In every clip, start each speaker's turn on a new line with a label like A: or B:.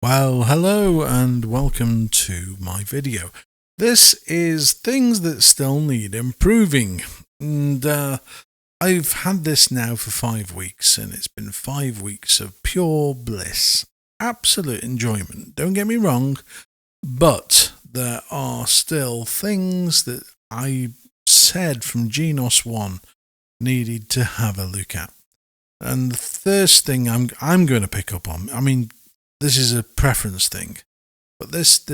A: Well, hello and welcome to my video. This is things that still need improving. And I've had this now for 5 weeks, and it's been 5 weeks of pure bliss. Absolute enjoyment. Don't get me wrong, but there are still things that I said from Genos 1 needed to have a look at. And the first thing I'm going to pick up on, this is a preference thing, but this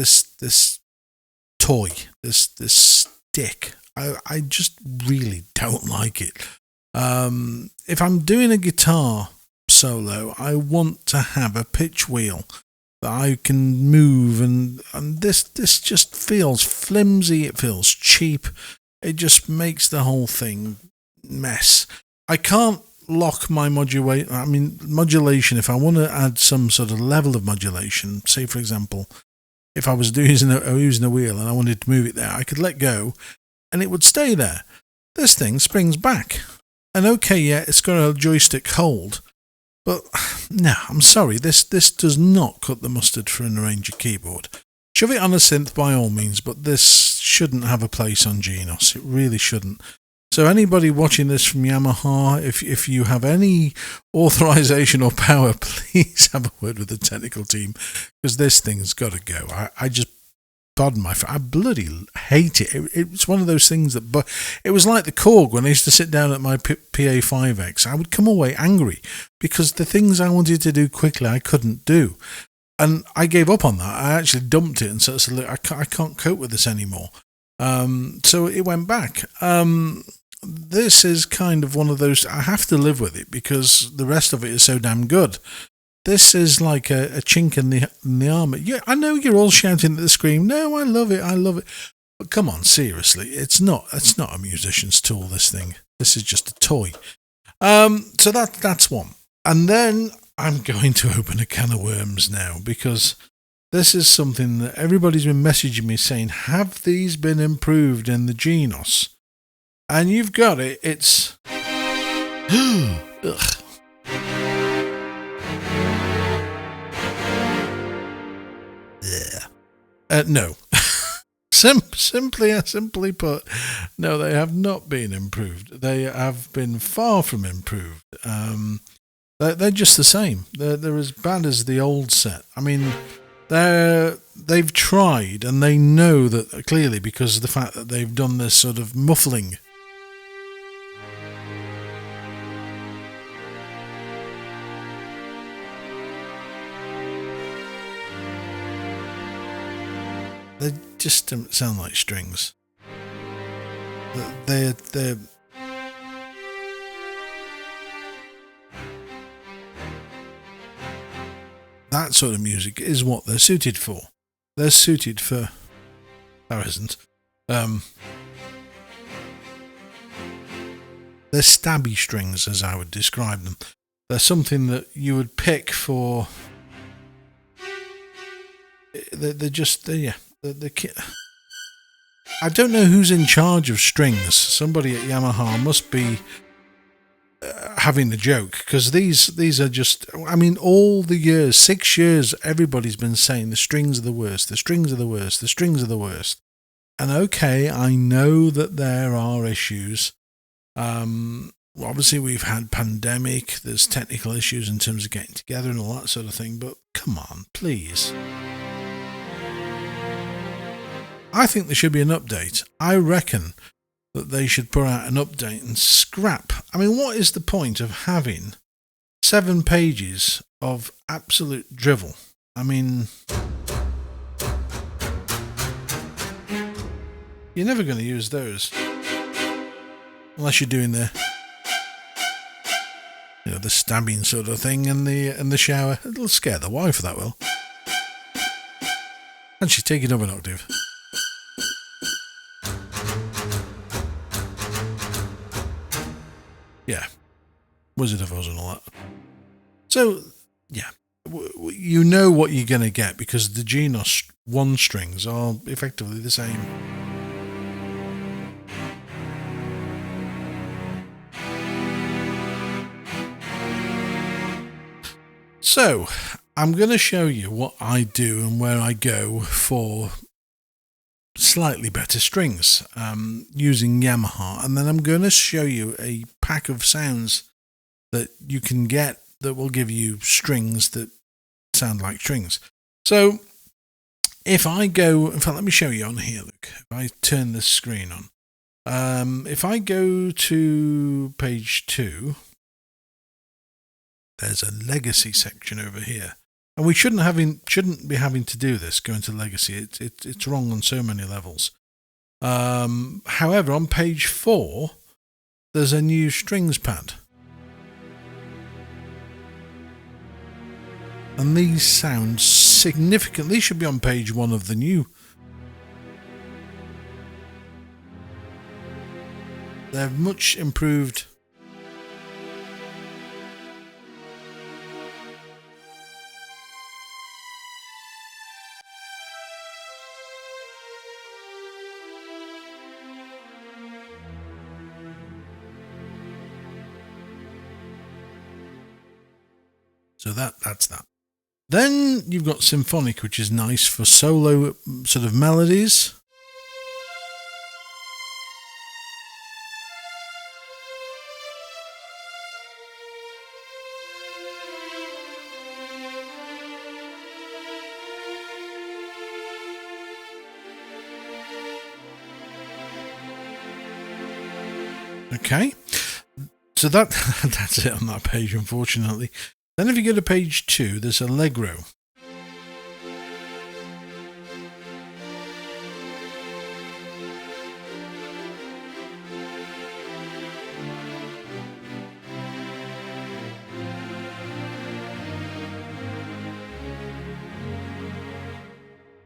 A: toy, this stick, I just really don't like it. If I'm doing a guitar solo, I want to have a pitch wheel that I can move, and this just feels flimsy. It feels cheap. It just makes the whole thing mess. I can't lock my modulation. If I want to add some sort of level of modulation, say for example, if I was using a wheel and I wanted to move it there, I could let go and it would stay there. This thing springs back. And okay, yeah, it's got a joystick hold, but no, I'm sorry, this does not cut the mustard for an arranger keyboard. Shove it on a synth by all means, but this shouldn't have a place on Genos. It really shouldn't. So anybody watching this from Yamaha, if you have any authorization or power, please have a word with the technical team, because this thing's got to go. I just, pardon my, I bloody hate it. It's one of those things that, but it was like the Korg when I used to sit down at my PA5X. I would come away angry because the things I wanted to do quickly I couldn't do. And I gave up on that. I actually dumped it and sort of said, look, I can't cope with this anymore. So it went back. This is kind of one of those, I have to live with it because the rest of it is so damn good. This is like a chink in the armour. Yeah, I know you're all shouting at the screen, no, I love it. But come on, seriously, it's not a musician's tool, this thing. This is just a toy. So that's one. And then I'm going to open a can of worms now, because this is something that everybody's been messaging me saying, have these been improved in the Genos? And you've got it. It's ugh. No. Simply put, no, they have not been improved. They have been far from improved. They're just the same. They're as bad as the old set. I mean, they've tried, and they know that clearly because of the fact that they've done this sort of muffling. They just don't sound like strings. They're that sort of music is what they're suited for. They're suited for... There isn't. They're stabby strings, as I would describe them. They're something that you would pick for... I don't know who's in charge of strings. Somebody at Yamaha must be having the joke, because these are just, all the years, 6 years, everybody's been saying the strings are the worst, the strings are the worst, the strings are the worst. And okay, I know that there are issues. Obviously we've had pandemic, there's technical issues in terms of getting together and all that sort of thing, but come on, please. I think there should be an update. I reckon that they should put out an update and scrap. What is the point of having 7 pages of absolute drivel? You're never going to use those unless you're doing the stabbing sort of thing in the shower. It'll scare the wife, that will. And she's taking up an octave. Yeah, Wizard of Oz and all that. So, yeah, you know what you're going to get because the Genos 1 strings are effectively the same. So, I'm going to show you what I do and where I go for slightly better strings using Yamaha, and then I'm going to show you a pack of sounds that you can get that will give you strings that sound like strings. So if I go, in fact, let me show you on here. Look, if I turn this screen on, if I go to page 2, there's a legacy section over here. And we shouldn't be having to do this, going to legacy. It's wrong on so many levels. However, on page 4, there's a new strings pad. And these sound significant. These should be on page 1 of the new. They're much improved. So that's that. Then you've got symphonic, which is nice for solo sort of melodies. Okay, so that's it on that page, unfortunately. Then if you go to page 2, there's Allegro.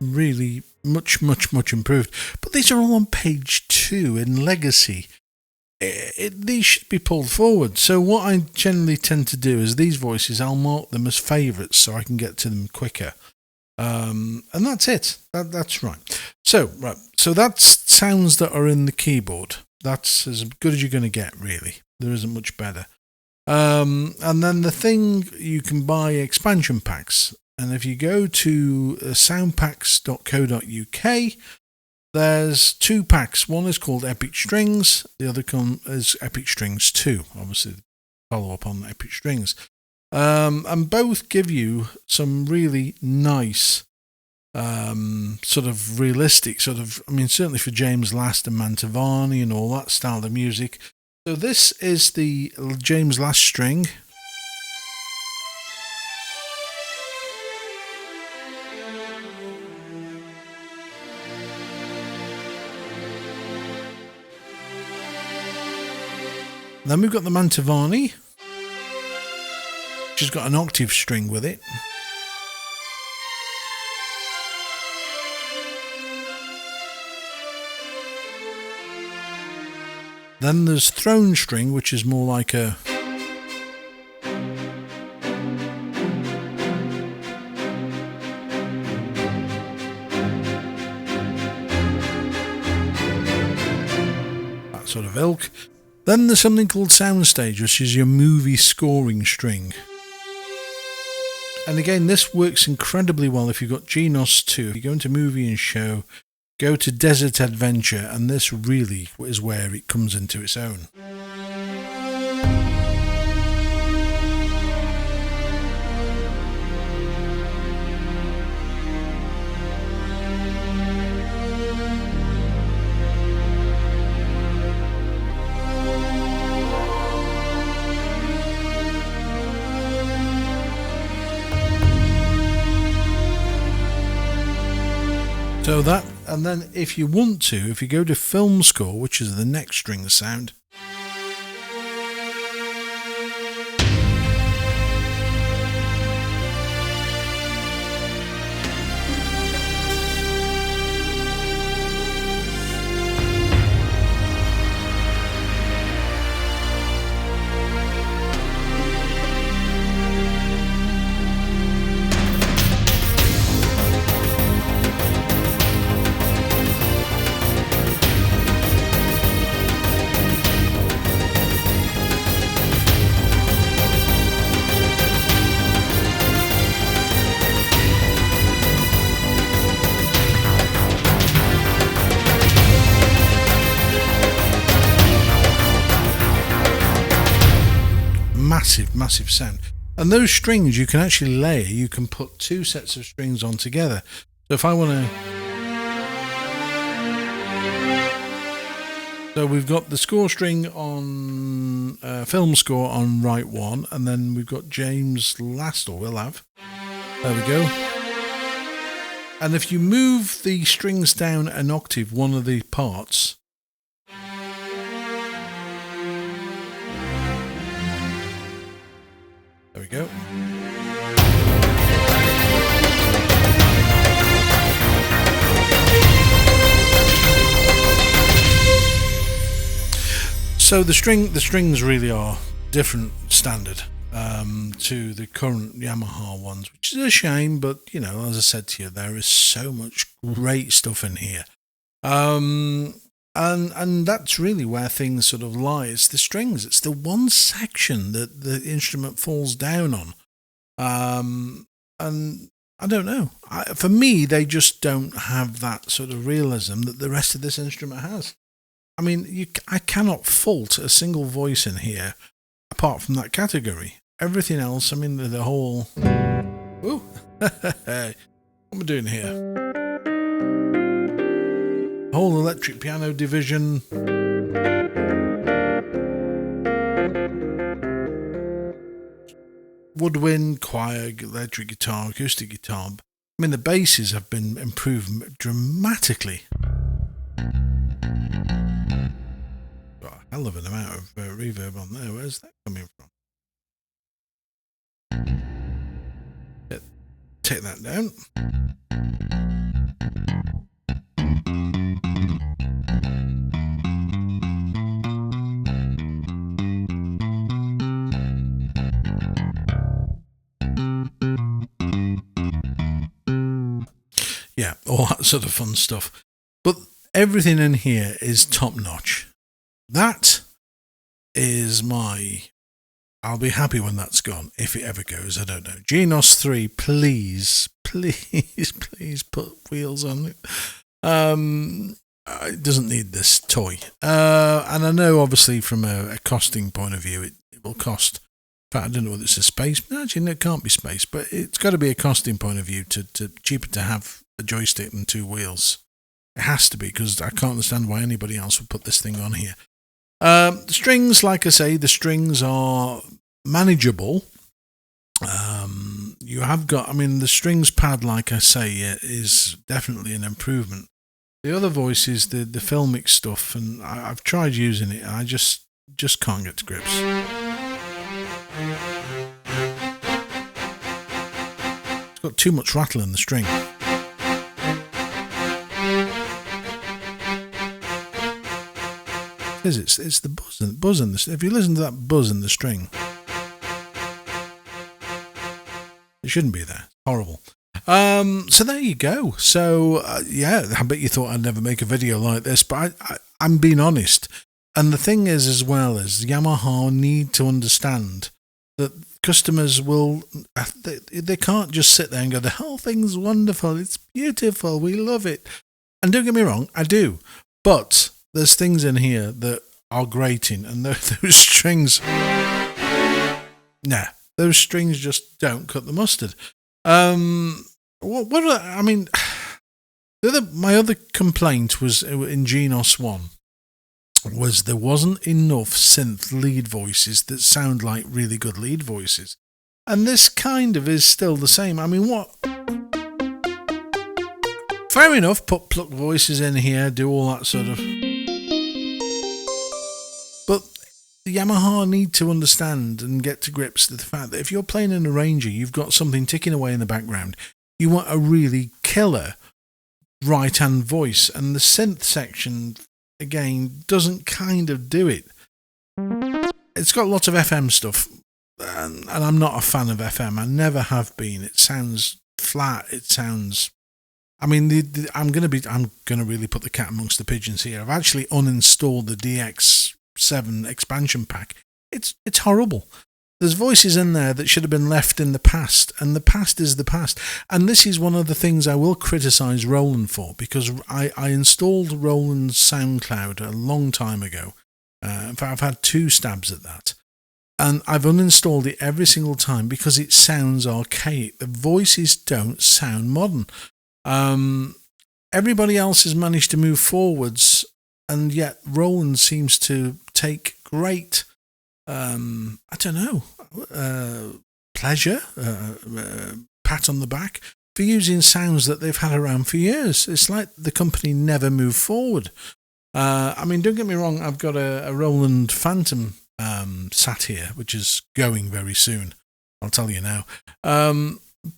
A: Really much improved. But these are all on page 2 in Legacy. These should be pulled forward. So what I generally tend to do is these voices, I'll mark them as favourites so I can get to them quicker. And that's it. That's right. So that's sounds that are in the keyboard. That's as good as you're going to get, really. There isn't much better. And then the thing, you can buy expansion packs. And if you go to soundpacks.co.uk, there's 2 packs. One is called Epic Strings. The other is Epic Strings 2. Obviously, follow up on Epic Strings. And both give you some really nice, sort of realistic, certainly for James Last and Mantovani and all that style of music. So this is the James Last string. Then we've got the Mantovani, which has got an octave string with it. Then there's Throne string, which is more like a... that sort of ilk. Then there's something called Soundstage, which is your movie scoring string. And again, this works incredibly well if you've got Genos 2. If you go into movie and show, go to Desert Adventure, and this really is where it comes into its own. So that, and then if you want to, if you go to film score, which is the next string sound, massive, massive sound. And those strings you can actually layer. You can put two sets of strings on together. So if I want to... So we've got the score string on film score on right one, and then we've got James last, or we'll have. There we go. And if you move the strings down an octave, one of the parts, there we go. So the strings really are different standard to the current Yamaha ones, which is a shame, but you know, as I said to you, there is so much great stuff in here. And that's really where things sort of lie. It's the strings. It's the one section that the instrument falls down on. And I don't know. For me, they just don't have that sort of realism that the rest of this instrument has. I mean, I cannot fault a single voice in here, apart from that category. Everything else, I mean, the whole... Ooh! What am I doing here? The whole electric piano division. Woodwind, choir, electric guitar, acoustic guitar. I mean, the basses have been improved dramatically. Got a hell of an amount of reverb on there. Where's that coming from? Take that down. Yeah, all that sort of fun stuff. But everything in here is top notch. That is my... I'll be happy when that's gone, if it ever goes, I don't know. Genos 3, please put wheels on it. It doesn't need this toy. And I know, obviously, from a costing point of view, it will cost... In fact, I don't know whether it's a space... Actually, no, it can't be space, but it's got to be a costing point of view to cheaper to have a joystick than two wheels. It has to be, because I can't understand why anybody else would put this thing on here. The strings, like I say, the strings are manageable. You have got, I mean, the strings pad, like I say, is definitely an improvement. The other voice is the filmic stuff, and I've tried using it, and I just can't get to grips. It's got too much rattle in the string. It's the buzz in the... If you listen to that buzz in the string, it shouldn't be there. Horrible. So there you go. So yeah, I bet you thought I'd never make a video like this, but I'm being honest. And the thing is, as well, is Yamaha need to understand that customers will... They can't just sit there and go, the whole thing's wonderful, it's beautiful, we love it. And don't get me wrong, I do. But... there's things in here that are grating, and those strings... Nah, those strings just don't cut the mustard. My other complaint was in Genos 1, was there wasn't enough synth lead voices that sound like really good lead voices. And this kind of is still the same. I mean, what... Fair enough, put plucked voices in here, do all that sort of... But the Yamaha need to understand and get to grips with the fact that if you're playing an arranger, you've got something ticking away in the background. You want a really killer right-hand voice, and the synth section, again, doesn't kind of do it. It's got lots of FM stuff, and I'm not a fan of FM. I never have been. It sounds flat. It sounds... I mean, I'm going to really put the cat amongst the pigeons here. I've actually uninstalled the DX7 expansion pack. It's horrible. There's voices in there that should have been left in the past, and the past is the past. And this is one of the things I will criticise Roland for, because I installed Roland's SoundCloud a long time ago. In fact, I've had 2 stabs at that. and I've uninstalled it every single time because it sounds archaic. The voices don't sound modern. Everybody else has managed to move forwards, and yet Roland seems to take great, pleasure, pat on the back for using sounds that they've had around for years. It's like the company never moved forward. Don't get me wrong, I've got a Roland Phantom sat here, which is going very soon. I'll tell you now.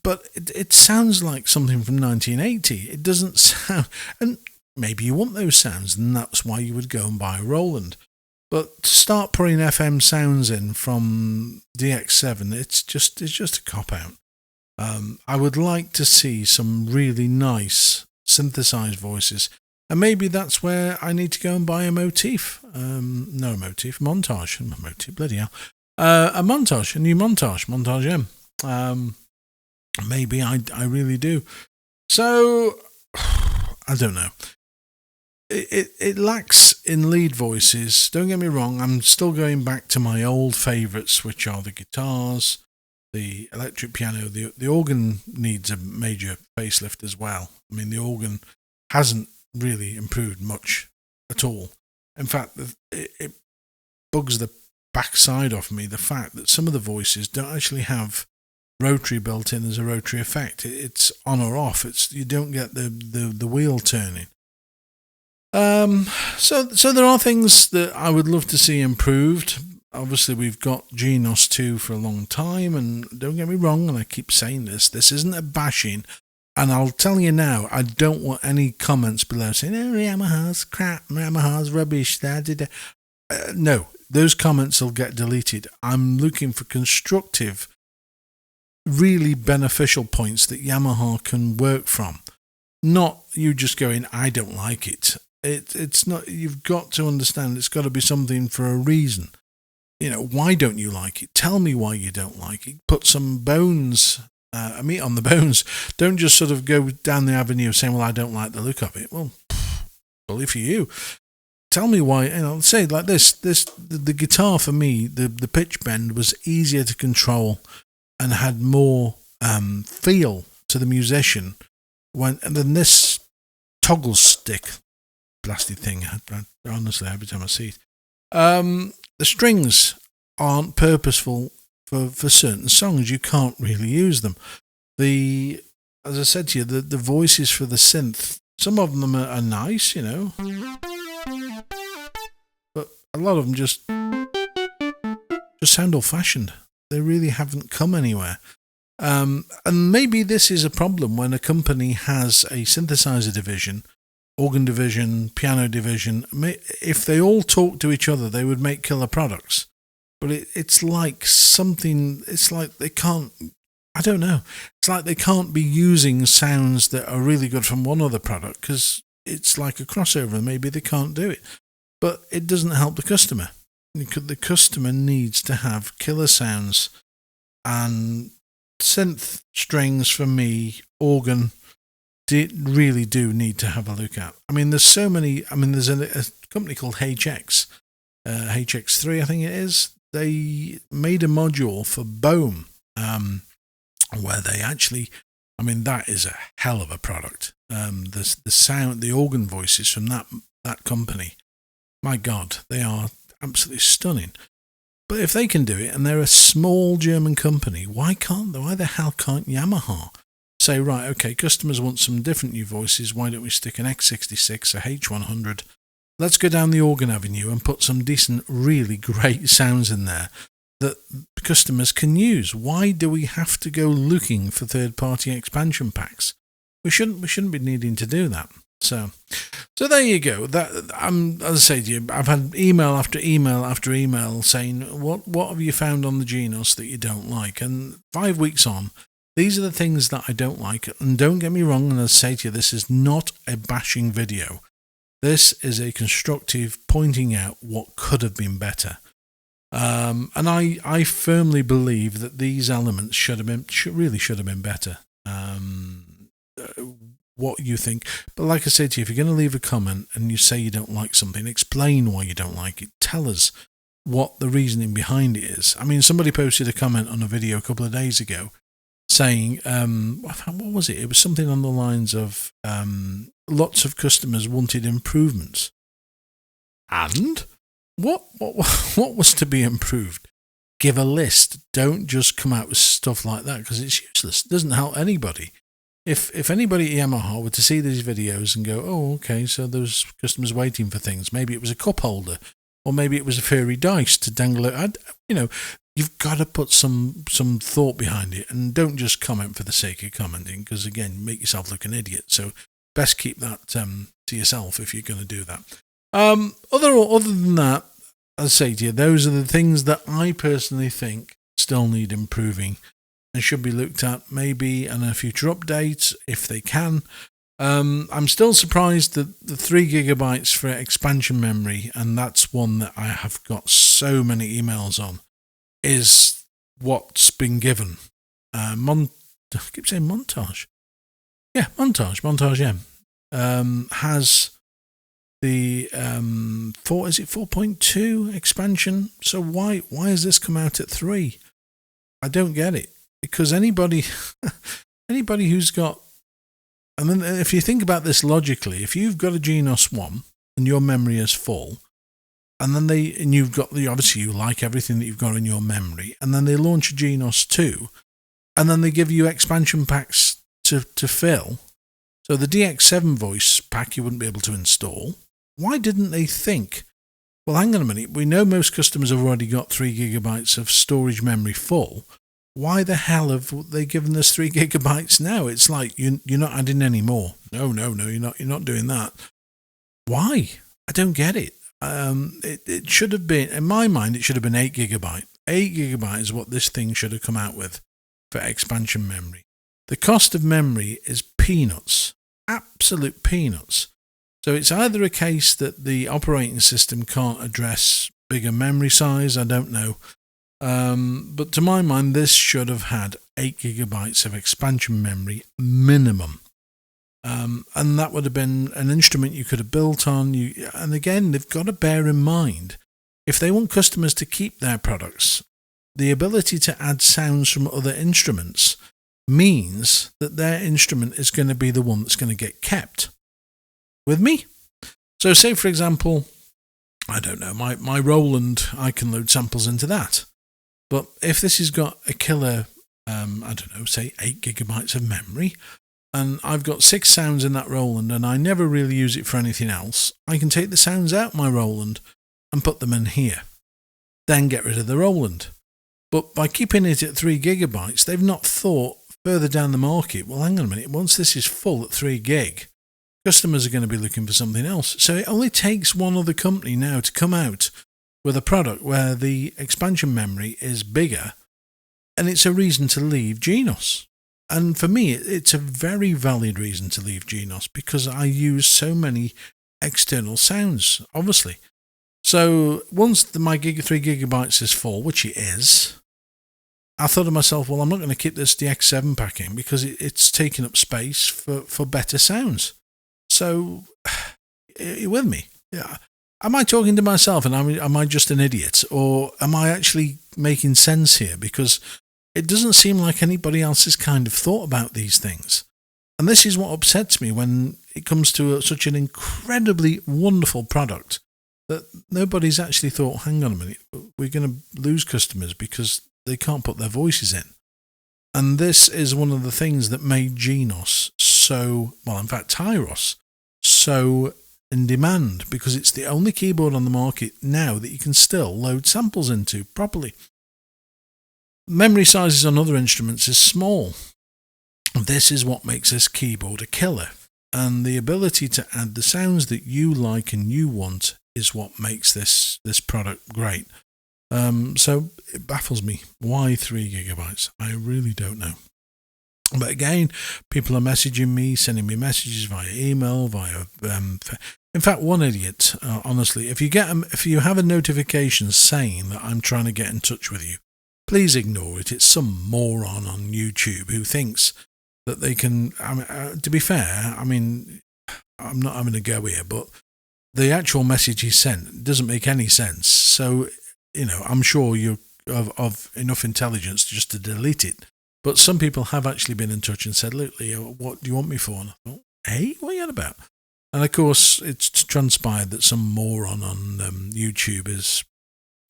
A: But it sounds like something from 1980. It doesn't sound... And maybe you want those sounds, and that's why you would go and buy a Roland. But to start putting FM sounds in from DX7, it's just a cop-out. I would like to see some really nice synthesized voices. And maybe that's where I need to go and buy a motif. Montage. Motif, bloody hell. A new Montage M. Maybe I really do. So, I don't know. It lacks in lead voices. Don't get me wrong, I'm still going back to my old favourites, which are the guitars, the electric piano. The organ needs a major facelift as well. I mean, the organ hasn't really improved much at all. In fact, it bugs the backside off me, the fact that some of the voices don't actually have rotary built in as a rotary effect. It's on or off. You don't get the wheel turning. So there are things that I would love to see improved. Obviously, we've got Genos 2 for a long time, and don't get me wrong, and I keep saying this isn't a bashing, and I'll tell you now, I don't want any comments below saying, oh, Yamaha's crap, Yamaha's rubbish, no, those comments will get deleted. I'm looking for constructive, really beneficial points that Yamaha can work from. Not you just going, I don't like it. It's not. You've got to understand it's got to be something for a reason. Why don't you like it? Tell me why you don't like it. Put some meat on the bones. Don't just sort of go down the avenue saying, well, I don't like the look of it. Well, bully for you. Tell me why. Say like this. The guitar for me, the pitch bend was easier to control and had more feel to the musician than this toggle stick blasted thing. Honestly, every time I see it, the strings aren't purposeful for certain songs. You can't really use them. As I said to you, the voices for the synth, some of them are nice, but a lot of them just sound old-fashioned. They really haven't come anywhere. And maybe this is a problem when a company has a synthesizer division, organ division, piano division. If they all talk to each other, they would make killer products. But it's like they can't, I don't know. It's like they can't be using sounds that are really good from one other product because it's like a crossover and maybe they can't do it. But it doesn't help the customer. The customer needs to have killer sounds, and synth strings for me, organ, really do need to have a look at. I mean, there's so many. I mean, there's a company called HX, HX3, I think it is. They made a module for Bohm, where they actually, I mean, that is a hell of a product. The sound, the organ voices from that company, my God, they are absolutely stunning. But if they can do it, and they're a small German company, why the hell can't Yamaha say, right, okay, customers want some different new voices, why don't we stick an X66, a H100, let's go down the organ avenue and put some decent, really great sounds in there that customers can use. Why do we have to go looking for third-party expansion packs? We shouldn't be needing to do that. So there you go. As I say to you, I've had email after email after email saying, what have you found on the Genos that you don't like? And 5 weeks on, these are the things that I don't like. And don't get me wrong, and I say to you, this is not a bashing video. This is a constructive pointing out what could have been better. And I firmly believe that these elements should have been better. What you think. But like I said to you, if you're going to leave a comment and you say you don't like something, explain why you don't like it. Tell us. what the reasoning behind it is. I mean, somebody posted a comment on a video a couple of days ago saying, what was it? It was something on the lines of lots of customers wanted improvements. And what was to be improved? Give a list. Don't just come out with stuff like that, because it's useless. It doesn't help anybody. If anybody at Yamaha were to see these videos and go, oh, okay, so those customers waiting for things, maybe it was a cup holder, or maybe it was a fairy dice to dangle it. You've got to put some thought behind it, and don't just comment for the sake of commenting, because again, you make yourself look an idiot. So best keep that to yourself if you're going to do that. Other than that, I'll say to you, those are the things that I personally think still need improving and should be looked at maybe in a future update if they can. I'm still surprised that the 3 gigabytes for expansion memory, and that's one that I have got so many emails on, is what's been given. I keep saying montage. Yeah, montage, yeah. Has the 4.2 expansion. So why has this come out at 3? I don't get it, because anybody who's got, I mean, if you think about this logically, if you've got a Genos 1 and your memory is full, and then you've got obviously you like everything that you've got in your memory, and then they launch a Genos 2, and then they give you expansion packs to fill. So the DX7 voice pack you wouldn't be able to install. Why didn't they think, well, hang on a minute, we know most customers have already got 3 gigabytes of storage memory full. Why the hell have they given us 3 gigabytes now? It's like, you're not adding any more. No, you're not doing that. Why? I don't get it. It should have been, in my mind, it should have been 8 gigabyte. 8 gigabyte is what this thing should have come out with for expansion memory. The cost of memory is peanuts, absolute peanuts. So it's either a case that the operating system can't address bigger memory size, I don't know. But to my mind, this should have had 8 gigabytes of expansion memory minimum. And that would have been an instrument you could have built on. And again, they've got to bear in mind, if they want customers to keep their products, the ability to add sounds from other instruments means that their instrument is going to be the one that's going to get kept. With me? So say, for example, I don't know, my Roland, I can load samples into that. But if this has got a killer, say 8 gigabytes of memory, and I've got 6 sounds in that Roland, and I never really use it for anything else, I can take the sounds out my Roland and put them in here. Then get rid of the Roland. But by keeping it at 3 gigabytes, they've not thought further down the market, well, hang on a minute, once this is full at 3 gig, customers are going to be looking for something else. So it only takes one other company now to come out with a product where the expansion memory is bigger, and it's a reason to leave Genos. And for me, it's a very valid reason to leave Genos, because I use so many external sounds, obviously. So once my 3 gigabytes is full, which it is, I thought to myself, well, I'm not going to keep this DX7 pack in, because it's taking up space for better sounds. So, are you with me? Yeah. Am I talking to myself, and am I just an idiot, or am I actually making sense here? Because it doesn't seem like anybody else has kind of thought about these things. And this is what upsets me when it comes to such an incredibly wonderful product that nobody's actually thought, hang on a minute, we're going to lose customers because they can't put their voices in. And this is one of the things that made Genos so, well, in fact, Tyros, so in demand, because it's the only keyboard on the market now that you can still load samples into properly. Memory sizes on other instruments is small. This is what makes this keyboard a killer. And the ability to add the sounds that you like and you want is what makes this product great. So it baffles me. Why 3 gigabytes? I really don't know. But again, people are messaging me, sending me messages via email, in fact, one idiot, honestly, if you have a notification saying that I'm trying to get in touch with you, please ignore it. It's some moron on YouTube who thinks that they can, to be fair, I mean, I'm not having a go here, but the actual message he sent doesn't make any sense. So I'm sure you're of enough intelligence just to delete it. But some people have actually been in touch and said, look, Leo, what do you want me for? And I thought, hey, what are you on about? And of course, it's transpired that some moron on YouTube is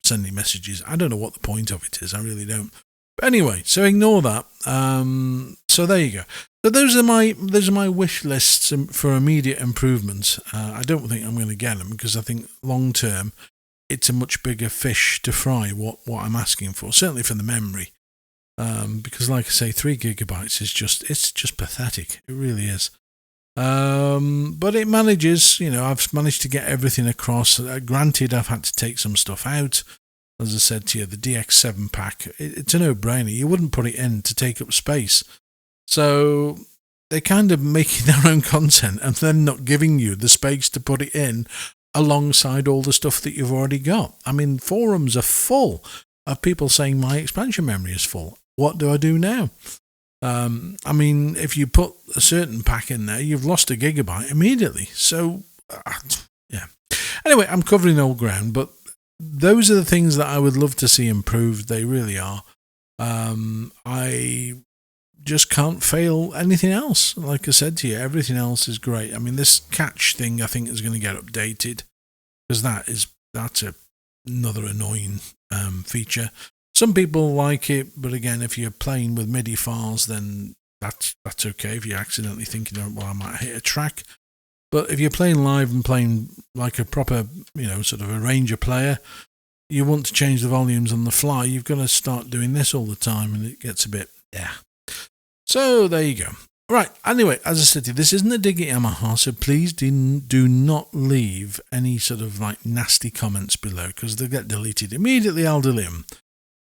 A: sending messages. I don't know what the point of it is. I really don't. But anyway, so ignore that. So there you go. So those are my wish lists for immediate improvements. I don't think I'm going to get them because I think long term it's a much bigger fish to fry. What I'm asking for, certainly for the memory, because like I say, 3 gigabytes is just pathetic. It really is. But it manages. I've managed to get everything across. Granted, I've had to take some stuff out. As I said to you, the DX7 pack, it's a no-brainer. You wouldn't put it in to take up space. So they're kind of making their own content and then not giving you the space to put it in alongside all the stuff that you've already got. I mean, forums are full of people saying my expansion memory is full. What do I do now? I mean, if you put a certain pack in there, you've lost a gigabyte immediately. So, yeah. Anyway, I'm covering old ground, but those are the things that I would love to see improved. They really are. I just can't fail anything else. Like I said to you, everything else is great. I mean, this catch thing I think is going to get updated because that's another annoying feature. Some people like it, but again, if you're playing with MIDI files, then that's okay. If you're accidentally thinking, well, I might hit a track. But if you're playing live and playing like a proper, sort of arranger player, you want to change the volumes on the fly, you've got to start doing this all the time, and it gets a bit, So there you go. Right, anyway, as I said to you, this isn't a dig at Yamaha, so please do not leave any sort of like nasty comments below, because they'll get deleted. Immediately I'll delete them.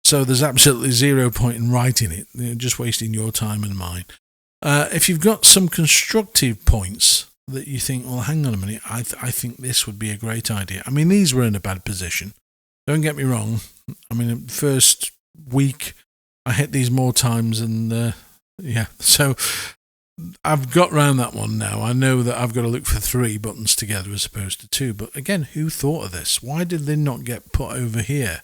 A: So there's absolutely zero point in writing it. You're just wasting your time and mine. If you've got some constructive points that you think, well, hang on a minute, I think this would be a great idea. I mean, these were in a bad position. Don't get me wrong. I mean, the first week I hit these more times and, so I've got round that one now. I know that I've got to look for 3 buttons together as opposed to 2. But again, who thought of this? Why did they not get put over here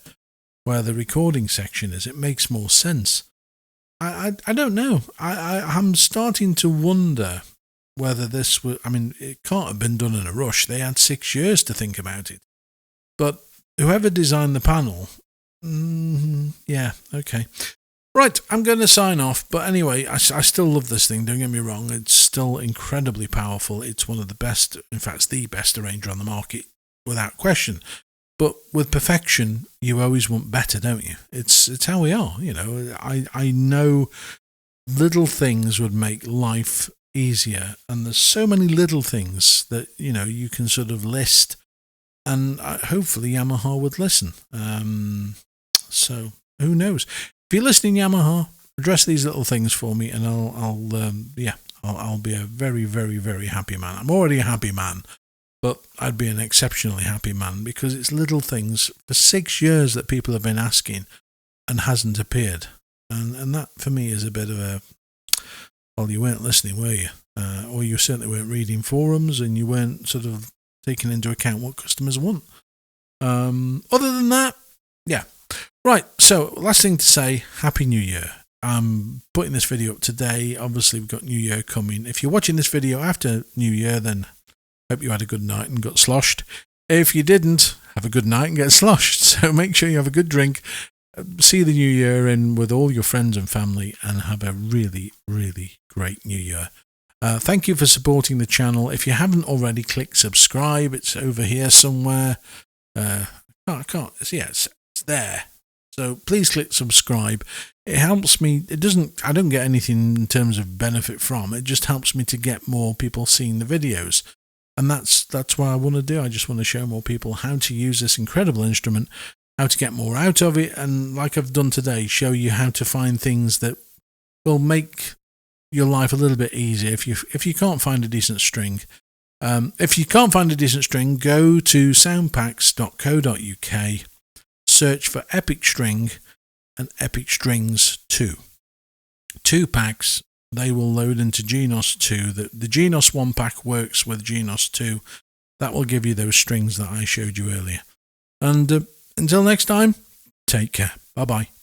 A: where the recording section is? It makes more sense. I don't know. I'm starting to wonder whether this was, I mean, it can't have been done in a rush. They had 6 years to think about it. But whoever designed the panel, okay. Right, I'm going to sign off. But anyway, I still love this thing. Don't get me wrong. It's still incredibly powerful. It's one of the best, in fact, it's the best arranger on the market, without question. But with perfection, you always want better, don't you? It's how we are. I know little things would make life easier, and there's so many little things that you can sort of list, and hopefully Yamaha would listen. So who knows? If you're listening, Yamaha, address these little things for me, and I'll be a very, very, very happy man. I'm already a happy man, but I'd be an exceptionally happy man because it's little things for 6 years that people have been asking and hasn't appeared, and that for me is a bit of a, well, you weren't listening, were you? Or you certainly weren't reading forums, and you weren't sort of taking into account what customers want. Other than that, yeah. Right, so last thing to say, Happy New Year. I'm putting this video up today. Obviously, we've got New Year coming. If you're watching this video after New Year, then hope you had a good night and got sloshed. If you didn't, have a good night and get sloshed. So make sure you have a good drink. See the New Year in with all your friends and family, and have a really, really great New Year. Thank you for supporting the channel. If you haven't already, click subscribe. It's over here somewhere. I can't. It's there. So please click subscribe. It helps me. I don't get anything in terms of benefit from. It just helps me to get more people seeing the videos. And that's what I want to do. I just want to show more people how to use this incredible instrument, how to get more out of it, and like I've done today, show you how to find things that will make your life a little bit easier. If you can't find a decent string, go to soundpacks.co.uk, search for Epic String and Epic Strings 2. 2 packs. They will load into Genos 2. The Genos 1 pack works with Genos 2. That will give you those strings that I showed you earlier. And until next time, Take care. Bye bye.